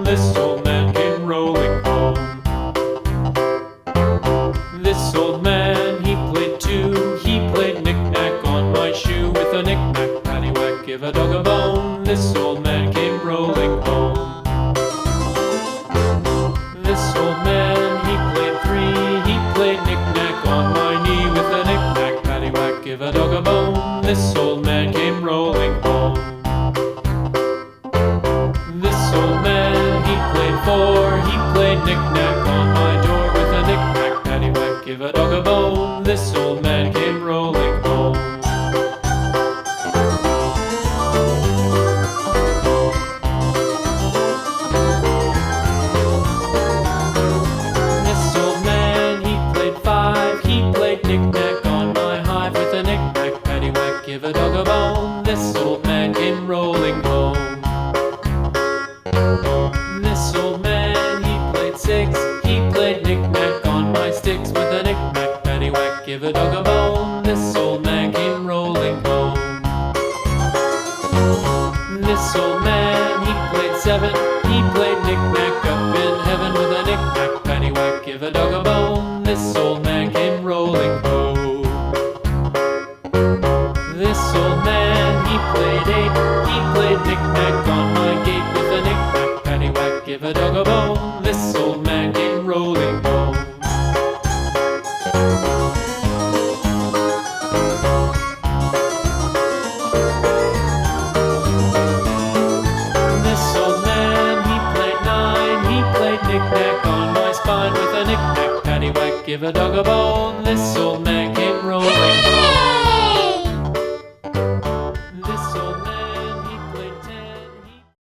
This old man came rolling home. This old man, he played too. He played knick-knack on my shoe. With a knick-knack, paddywhack, give a dog a bone. This old man came rolling home. This old man, he played three. He played knick-knack on my knee. With a knick-knack, paddywhack, give a dog a bone. This old man came rolling home. This old man, he played four. He played knick-knack on my door. With a knick-knack, paddywhack, give a dog a bone. This old man came rolling home. This old man, he played five. He played knick-knack on my hive. With a knick-knack, paddywhack, give a dog a bone. This old man came rolling home. This old man, he played six. He played knick-knack on my sticks. With a knick-knack, paddywhack, give a dog a bone. This old man came rolling home. This old man, he played seven. He played knick-knack up in heaven. With a knick-knack, paddywhack, give a dog a bone. This old man came rolling home. This old man, he played eight. He played knick-knack on my gate. With a knick-knack, paddywhack, give a dog a bone. This old man came rolling home. This old man, he played nine. He played knick-knack on my spine. With a knick-knack, paddywhack, give a dog a bone. This old man came rolling home.